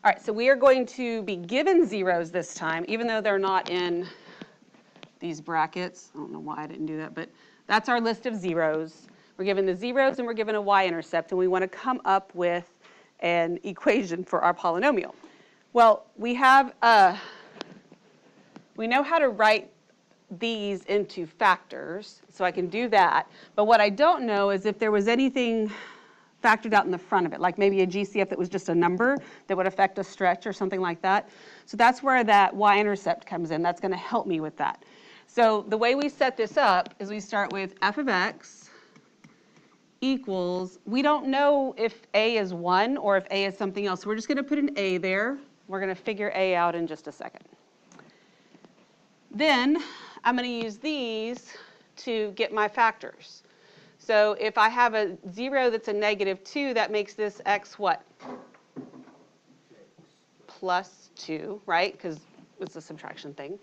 All right, so we are going to be given zeros this time, even though they're not in these brackets. I don't know why I didn't do that, but that's our list of zeros. We're given the zeros and we're given a y-intercept, and we want to come up with an equation for our polynomial. Well, we know how to write these into factors, so I can do that. But what I don't know is if there was anything factored out in the front of it, like maybe a GCF that was just a number that would affect a stretch or something like that. So that's where that y-intercept comes in. That's going to help me with that. So the way we set this up is we start with f of x equals, we don't know if a is 1 or if a is something else. So we're just going to put an a there. We're going to figure a out in just a second. Then I'm going to use these to get my factors. So if I have a 0 that's a -2, that makes this x what? Plus 2, right? Because it's a subtraction thing.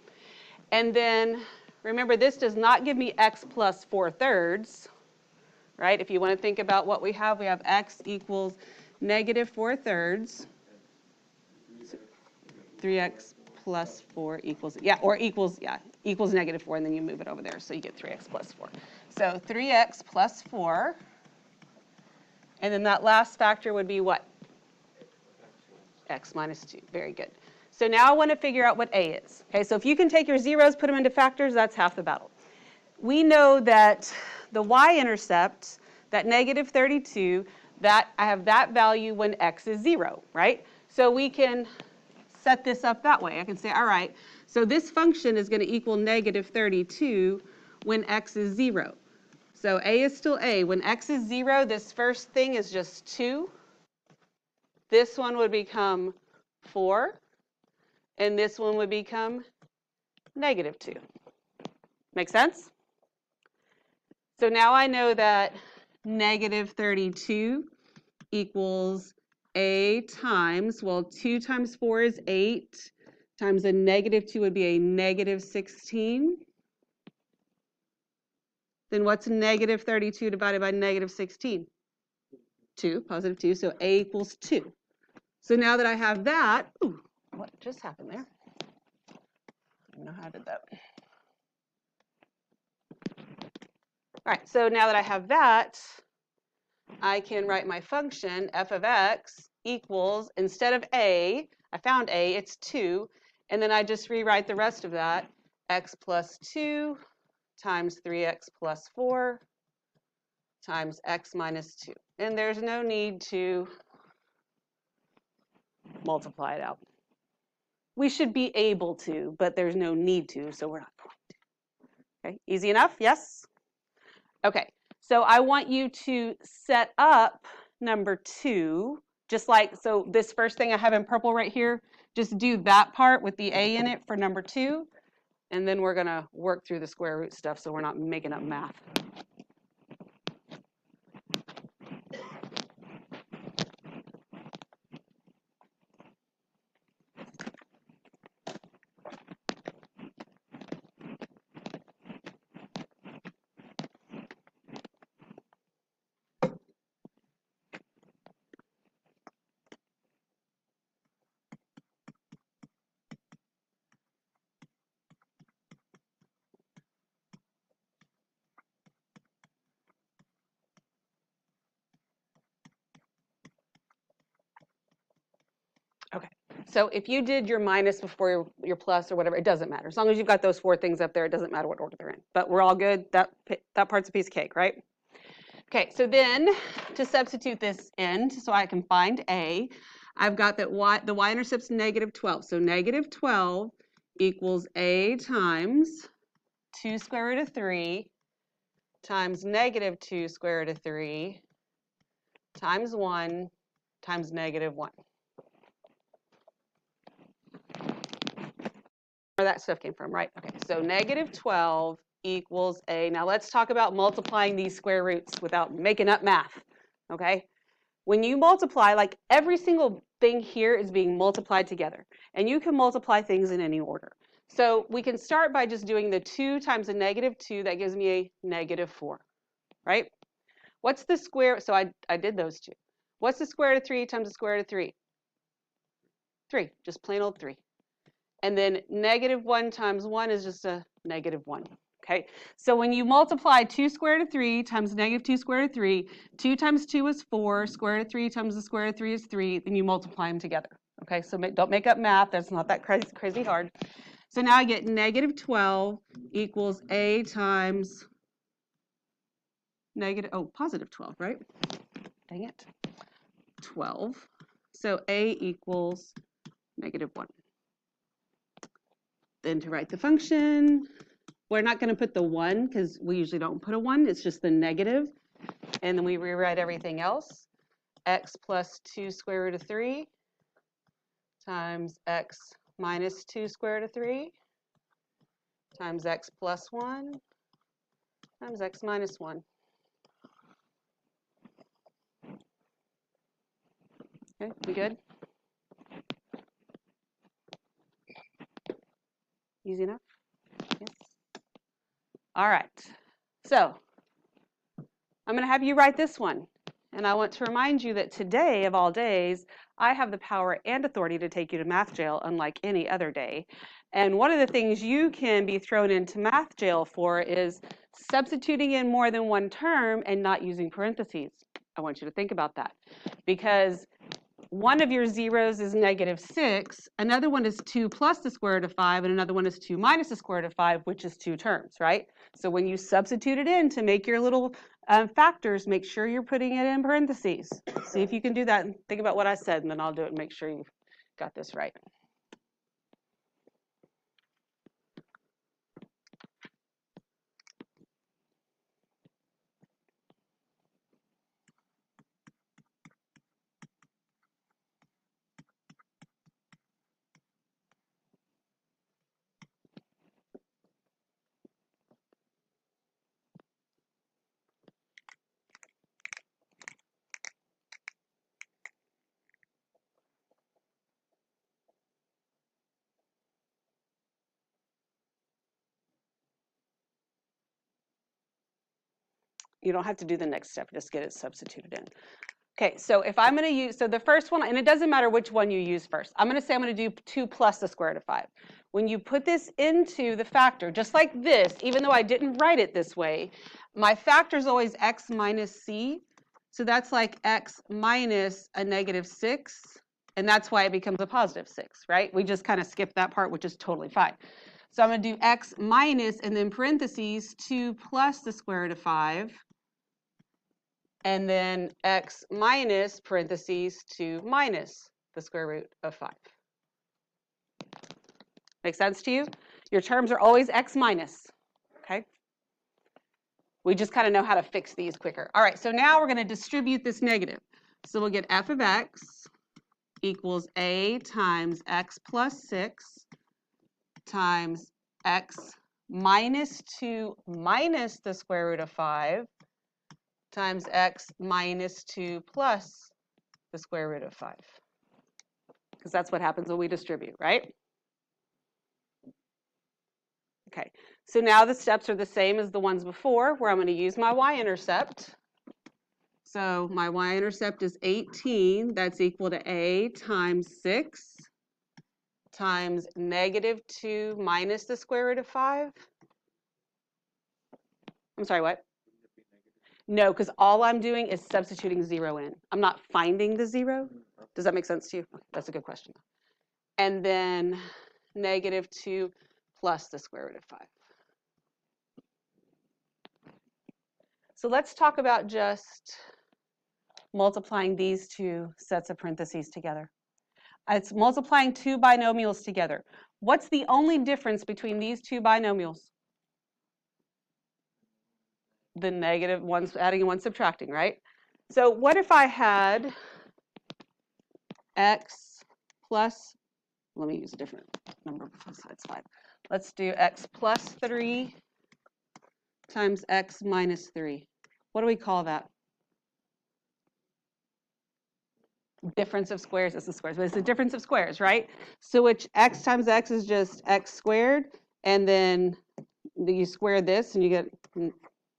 And then remember, this does not give me x plus 4/3, right? If you want to think about what we have x equals -4/3. 3x plus 4 equals, equals -4, and then you move it over there, so you get 3x plus 4. So 3x plus 4, and then that last factor would be what? X minus 2. Very good. So now I want to figure out what a is. Okay, so if you can take your zeros, put them into factors, that's half the battle. We know that the y-intercept, that -32, that I have that value when x is 0, right? So we can set this up that way. I can say, all right, so this function is going to equal -32 when x is 0. So a is still a. When x is 0, this first thing is just 2. This one would become 4. And this one would become -2. Make sense? So now I know that -32 equals a times, well, 2 times 4 is 8, times a -2 would be a -16. Then what's -32 divided by -16? 2, positive 2, so a equals 2. So now that I have that, ooh, what just happened there? I don't know how I did that. All right, so now that I have that, I can write my function f of x equals, instead of a, I found a, it's 2, and then I just rewrite the rest of that, x plus 2 times 3x plus 4 times x minus 2. And there's no need to multiply it out. We should be able to, but there's no need to, so we're not going to. Okay, easy enough? Yes? Okay, so I want you to set up number 2, just like, so this first thing I have in purple right here, just do that part with the a in it for number 2, and then we're going to work through the square root stuff so we're not making up math. Okay, so if you did your minus before your plus or whatever, it doesn't matter. As long as you've got those 4 things up there, it doesn't matter what order they're in. But we're all good. That part's a piece of cake, right? Okay, so then to substitute this in so I can find a, I've got that the y-intercept's -12. So -12 equals a times 2 square root of 3 times -2 square root of 3 times 1 times -1. Where that stuff came from, right? Okay, so -12 equals a. Now let's talk about multiplying these square roots without making up math, okay? When you multiply, like every single thing here is being multiplied together, and you can multiply things in any order. So we can start by just doing the 2 times a -2, that gives me a -4, right? What's the square, so I did those two. What's the square root of 3 times the square root of 3? 3, just plain old 3. And then negative 1 times 1 is just a negative 1. Okay, so when you multiply 2 square root of 3 times negative 2 square root of 3, 2 times 2 is 4, square root of 3 times the square root of 3 is 3, then you multiply them together. Okay, so don't make up math, that's not that crazy hard. So now I get negative 12 equals a times positive 12, right? Dang it. 12. So a equals negative 1. Then to write the function, we're not going to put the 1 because we usually don't put a 1. It's just the negative. And then we rewrite everything else. X plus 2 square root of 3 times x minus 2 square root of 3 times x plus 1 times x minus 1. Okay, we good? Easy enough? Yes. All right. So I'm going to have you write this one. And I want to remind you that today, of all days, I have the power and authority to take you to math jail, unlike any other day. And one of the things you can be thrown into math jail for is substituting in more than one term and not using parentheses. I want you to think about that. Because one of your zeros is negative 6, another one is 2 plus the square root of 5, and another one is 2 minus the square root of 5, which is 2 terms, right? So when you substitute it in to make your little factors, make sure you're putting it in parentheses. See if you can do that and think about what I said, and then I'll do it and make sure you've got this right. You don't have to do the next step, just get it substituted in. Okay, so if I'm going to use, so the first one, and it doesn't matter which one you use first. I'm going to say I'm going to do 2 plus the square root of 5. When you put this into the factor, just like this, even though I didn't write it this way, my factor is always x minus c. So that's like x minus a negative 6, and that's why it becomes a positive 6, right? We just kind of skipped that part, which is totally fine. So I'm going to do x minus, and then parentheses, 2 plus the square root of 5. And then x minus, parentheses, 2 minus the square root of 5. Make sense to you? Your terms are always x minus, okay? We just kind of know how to fix these quicker. All right, so now we're going to distribute this negative. So we'll get f of x equals a times x plus 6 times x minus 2 minus the square root of 5 times x minus 2 plus the square root of 5. Because that's what happens when we distribute, right? Okay, so now the steps are the same as the ones before, where I'm going to use my y-intercept. So my y-intercept is 18. That's equal to a times 6 times negative 2 minus the square root of 5. I'm sorry, what? No, because all I'm doing is substituting 0 in. I'm not finding the 0. Does that make sense to you? That's a good question. And then negative 2 plus the square root of 5. So let's talk about just multiplying these two sets of parentheses together. It's multiplying two binomials together. What's the only difference between these two binomials? The negative, one's adding and one subtracting, right? So what if I had x plus, let me use a different number besides 5. Let's do x plus 3 times x minus 3. What do we call that? Difference of squares is the squares, but it's the difference of squares, right? So which x times x is just x squared, and then you square this and you get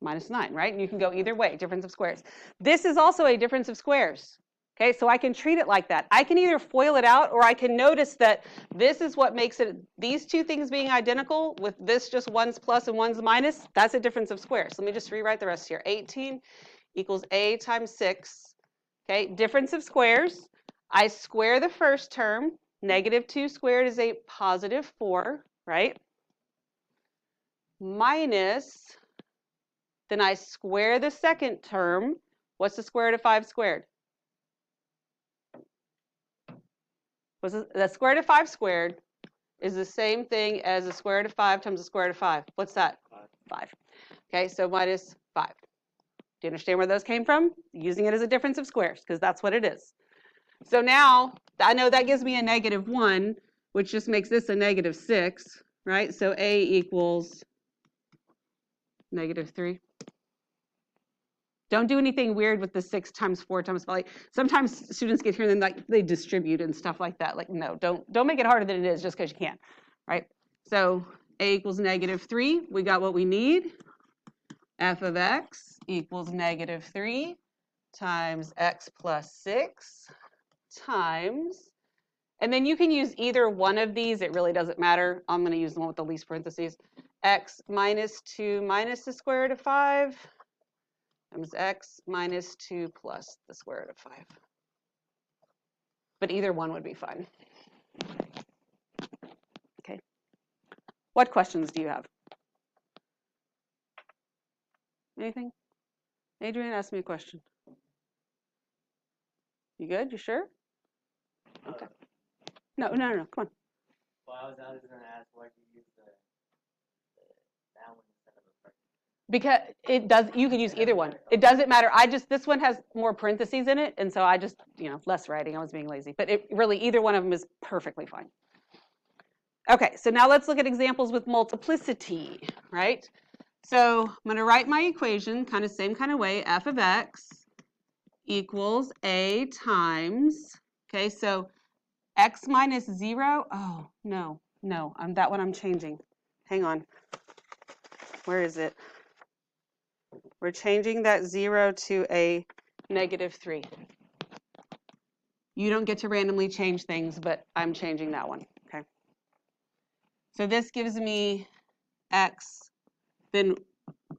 minus 9, right? And you can go either way, difference of squares. This is also a difference of squares. Okay, so I can treat it like that. I can either FOIL it out, or I can notice that this is what makes it, these two things being identical, with this just one's plus and one's minus, that's a difference of squares. Let me just rewrite the rest here. 18 equals a times 6. Okay, difference of squares. I square the first term. Negative 2 squared is a positive 4, right? Minus, then I square the second term. What's the square root of 5 squared? The square root of 5 squared is the same thing as the square root of 5 times the square root of 5. What's that? 5. Okay, so minus 5. Do you understand where those came from? Using it as a difference of squares, because that's what it is. So now, I know that gives me a negative 1, which just makes this a negative 6, right? So a equals negative 3. Don't do anything weird with the 6 times 4 times 5. Like, sometimes students get here and then they distribute and stuff like that. Like, no, don't make it harder than it is just because you can, right? So a equals negative 3. We got what we need. F of x equals negative 3 times x plus 6 times, and then you can use either one of these. It really doesn't matter. I'm going to use the one with the least parentheses. X minus 2 minus the square root of 5 times x minus 2 plus the square root of 5. But either one would be fine. Okay. What questions do you have? Anything? Adrian, ask me a question. You good? You sure? Okay. No, come on. Well, I was going to ask why you use the that one instead of a part. Because it does, you can use either one. It doesn't matter. This one has more parentheses in it, and so I just, less writing. I was being lazy. But it really, either one of them is perfectly fine. Okay, so now let's look at examples with multiplicity, right? So I'm going to write my equation kind of same kind of way. F of x equals a times, okay, so x minus 0. Oh, no, that one I'm changing. Hang on. Where is it? We're changing that 0 to a negative 3. You don't get to randomly change things, but I'm changing that one, okay? So this gives me x, then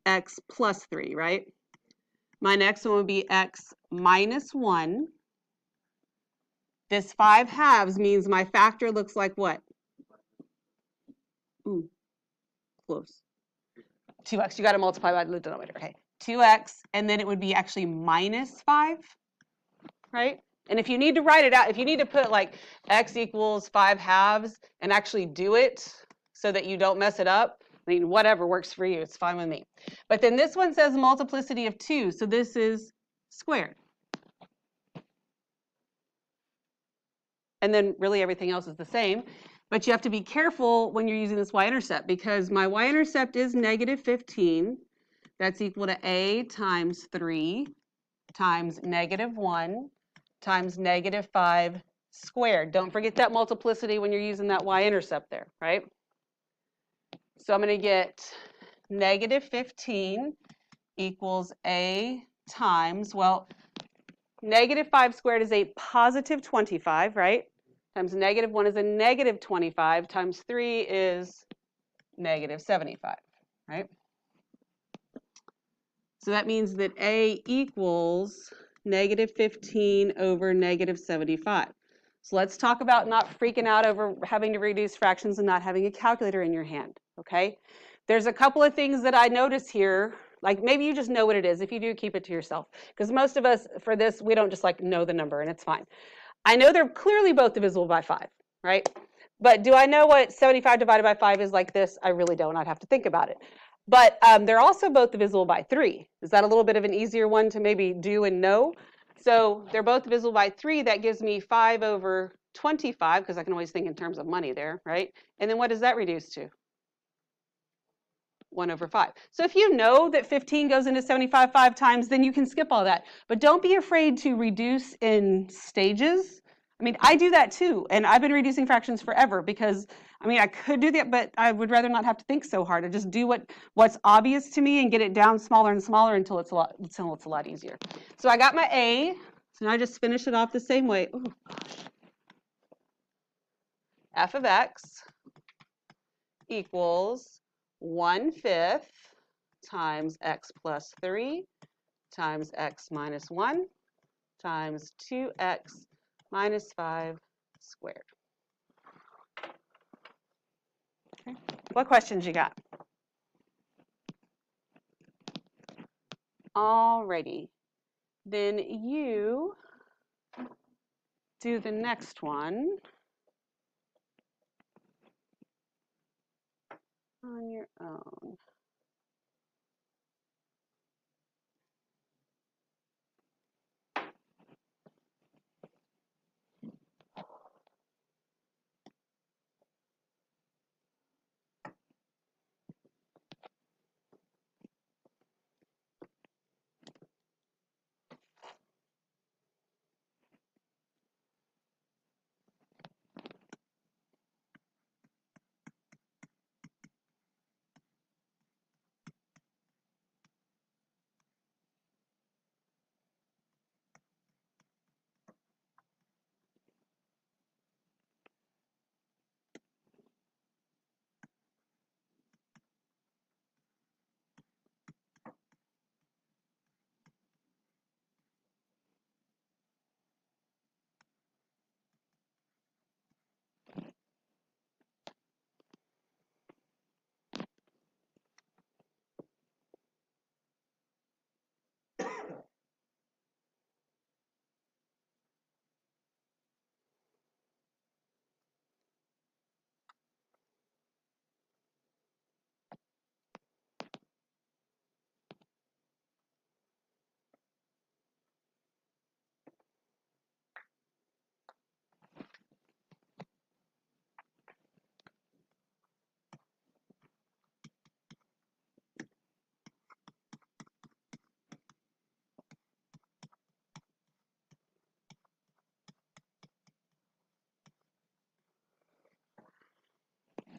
x plus 3, right? My next one would be x minus 1. This 5 halves means my factor looks like what? Ooh, close. 2x, you got to multiply by the denominator, okay? 2x, and then it would be actually minus 5, right? And if you need to write it out, if you need to put like x equals 5 halves and actually do it so that you don't mess it up, I mean, whatever works for you, it's fine with me. But then this one says multiplicity of 2, so this is squared. And then really everything else is the same. But you have to be careful when you're using this y-intercept, because my y-intercept is negative 15. That's equal to a times 3 times negative 1 times negative 5 squared. Don't forget that multiplicity when you're using that y-intercept there, right? So I'm going to get negative 15 equals a times, well, negative 5 squared is a positive 25, right? Times negative 1 is a negative 25, times 3 is negative 75, right? So that means that a equals negative 15 over negative 75. So let's talk about not freaking out over having to reduce fractions and not having a calculator in your hand, okay? There's a couple of things that I notice here, like maybe you just know what it is. If you do, keep it to yourself. Because most of us, for this, we don't just like know the number, and it's fine. I know they're clearly both divisible by 5, right? But do I know what 75 divided by 5 is like this? I really don't. I'd have to think about it. But they're also both divisible by 3. Is that a little bit of an easier one to maybe do and know? So they're both divisible by 3. That gives me 5 over 25, because I can always think in terms of money there, right? And then what does that reduce to? 1 over 5. So if you know that 15 goes into 75 5 times, then you can skip all that. But don't be afraid to reduce in stages. I mean, I do that too, and I've been reducing fractions forever because, I mean, I could do that, but I would rather not have to think so hard. I just do what's obvious to me and get it down smaller and smaller until it's a lot easier. So I got my A, So now I just finish it off the same way. Oh, gosh. F of x equals 1/5 times x plus 3 times x minus 1 times 2x minus 5 squared. Okay. What questions you got? Alrighty. Then you do the next one on your own.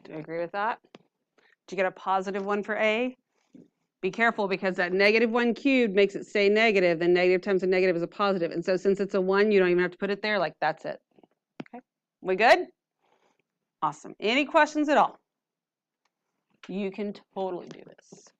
Do you agree with that? Did you get a positive 1 for A? Be careful because that -1 cubed makes it stay negative, then negative times a negative is a positive. And so since it's a 1, you don't even have to put it there, like that's it. Okay, we good? Awesome. Any questions at all? You can totally do this.